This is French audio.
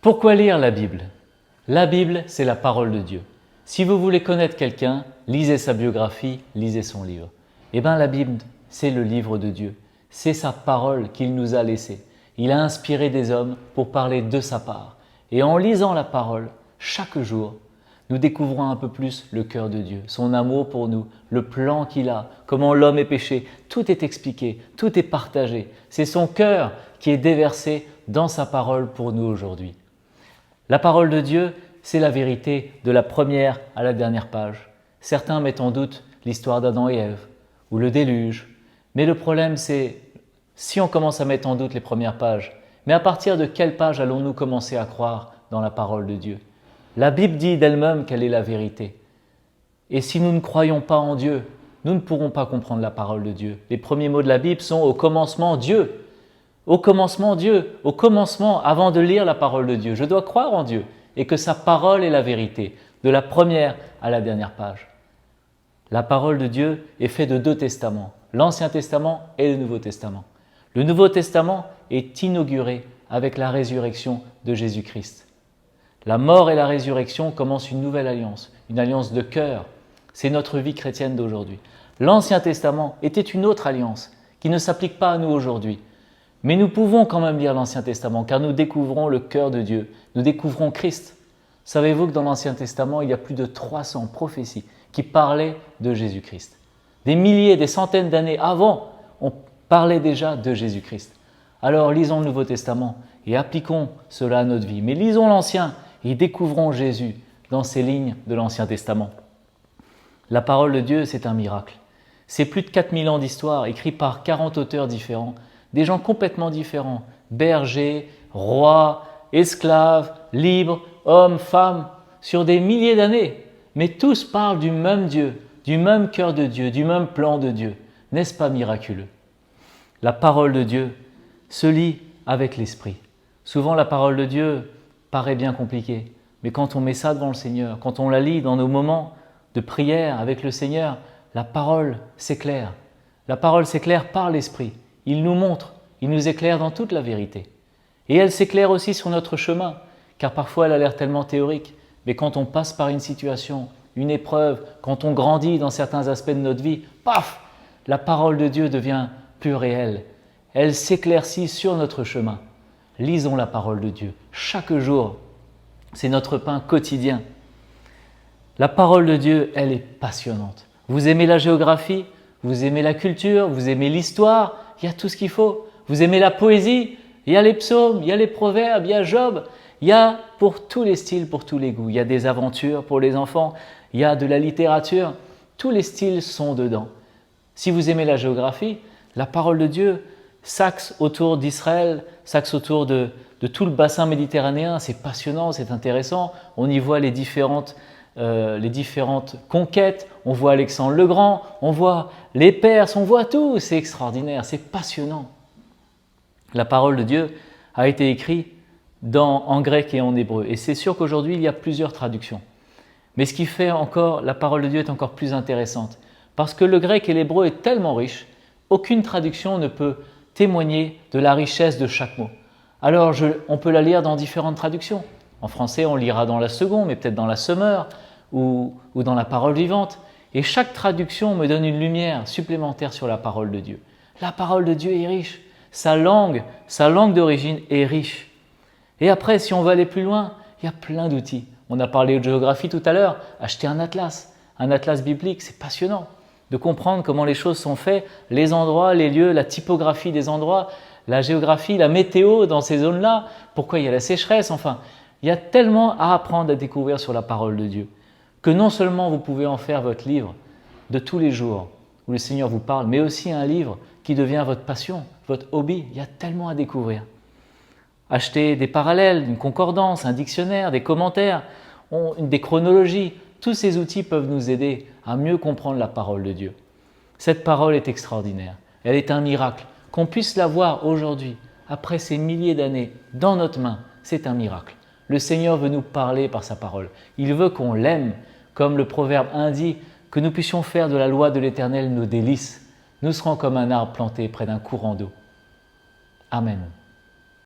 Pourquoi lire la Bible? La Bible, c'est la parole de Dieu. Si vous voulez connaître quelqu'un, lisez sa biographie, lisez son livre. Eh bien, la Bible, c'est le livre de Dieu. C'est sa parole qu'il nous a laissée. Il a inspiré des hommes pour parler de sa part. Et en lisant la parole, chaque jour, nous découvrons un peu plus le cœur de Dieu, son amour pour nous, le plan qu'il a, comment l'homme est péché. Tout est expliqué, tout est partagé. C'est son cœur qui est déversé dans sa parole pour nous aujourd'hui. La parole de Dieu, c'est la vérité de la première à la dernière page. Certains mettent en doute l'histoire d'Adam et Ève ou le déluge. Mais le problème, c'est si on commence à mettre en doute les premières pages, mais à partir de quelle page allons-nous commencer à croire dans la parole de Dieu? La Bible dit d'elle-même qu'elle est la vérité. Et si nous ne croyons pas en Dieu, nous ne pourrons pas comprendre la parole de Dieu. Les premiers mots de la Bible sont « au commencement Dieu ». Au commencement Dieu, au commencement, avant de lire la parole de Dieu, je dois croire en Dieu et que sa parole est la vérité, de la première à la dernière page. La parole de Dieu est faite de deux testaments, l'Ancien Testament et le Nouveau Testament. Le Nouveau Testament est inauguré avec la résurrection de Jésus-Christ. La mort et la résurrection commencent une nouvelle alliance, une alliance de cœur. C'est notre vie chrétienne d'aujourd'hui. L'Ancien Testament était une autre alliance qui ne s'applique pas à nous aujourd'hui. Mais nous pouvons quand même lire l'Ancien Testament car nous découvrons le cœur de Dieu, nous découvrons Christ. Savez-vous que dans l'Ancien Testament, il y a plus de 300 prophéties qui parlaient de Jésus-Christ. Des milliers, des centaines d'années avant, on parlait déjà de Jésus-Christ. Alors lisons le Nouveau Testament et appliquons cela à notre vie. Mais lisons l'Ancien et découvrons Jésus dans ces lignes de l'Ancien Testament. La parole de Dieu, c'est un miracle. C'est plus de 4000 ans d'histoire écrite par 40 auteurs différents. Des gens complètement différents, bergers, rois, esclaves, libres, hommes, femmes, sur des milliers d'années. Mais tous parlent du même Dieu, du même cœur de Dieu, du même plan de Dieu. N'est-ce pas miraculeux? La parole de Dieu se lit avec l'esprit. Souvent la parole de Dieu paraît bien compliquée, mais quand on met ça devant le Seigneur, quand on la lit dans nos moments de prière avec le Seigneur, la parole s'éclaire. La parole s'éclaire par l'esprit. Il nous montre, il nous éclaire dans toute la vérité. Et elle s'éclaire aussi sur notre chemin, car parfois elle a l'air tellement théorique, mais quand on passe par une situation, une épreuve, quand on grandit dans certains aspects de notre vie, paf, la parole de Dieu devient plus réelle. Elle s'éclaircit sur notre chemin. Lisons la parole de Dieu chaque jour. C'est notre pain quotidien. La parole de Dieu, elle est passionnante. Vous aimez la géographie? Vous aimez la culture? Vous aimez l'histoire? Il y a tout ce qu'il faut. Vous aimez la poésie? Il y a les psaumes, il y a les proverbes, il y a Job. Il y a pour tous les styles, pour tous les goûts. Il y a des aventures pour les enfants, il y a de la littérature. Tous les styles sont dedans. Si vous aimez la géographie, la parole de Dieu s'axe autour d'Israël, s'axe autour de tout le bassin méditerranéen. C'est passionnant, c'est intéressant. On y voit les différentes conquêtes, on voit Alexandre le Grand, on voit les Perses, on voit tout, c'est extraordinaire, c'est passionnant. La parole de Dieu a été écrite en grec et en hébreu, et c'est sûr qu'aujourd'hui il y a plusieurs traductions. Mais ce qui fait encore, la parole de Dieu est encore plus intéressante, parce que le grec et l'hébreu est tellement riche, aucune traduction ne peut témoigner de la richesse de chaque mot. Alors on peut la lire dans différentes traductions. En français, on lira dans la Seconde, mais peut-être dans la Semeur ou dans la Parole vivante. Et chaque traduction me donne une lumière supplémentaire sur la parole de Dieu. La parole de Dieu est riche. Sa langue d'origine est riche. Et après, si on veut aller plus loin, il y a plein d'outils. On a parlé de géographie tout à l'heure. Acheter un atlas biblique, c'est passionnant. De comprendre comment les choses sont faites, les endroits, les lieux, la typographie des endroits, la géographie, la météo dans ces zones-là, pourquoi il y a la sécheresse, enfin. Il y a tellement à apprendre, à découvrir sur la parole de Dieu, que non seulement vous pouvez en faire votre livre de tous les jours, où le Seigneur vous parle, mais aussi un livre qui devient votre passion, votre hobby. Il y a tellement à découvrir. Achetez des parallèles, une concordance, un dictionnaire, des commentaires, des chronologies. Tous ces outils peuvent nous aider à mieux comprendre la parole de Dieu. Cette parole est extraordinaire. Elle est un miracle. Qu'on puisse la voir aujourd'hui, après ces milliers d'années, dans notre main, c'est un miracle. Le Seigneur veut nous parler par sa parole. Il veut qu'on l'aime, comme le proverbe 1 dit, que nous puissions faire de la loi de l'Éternel nos délices. Nous serons comme un arbre planté près d'un courant d'eau. Amen.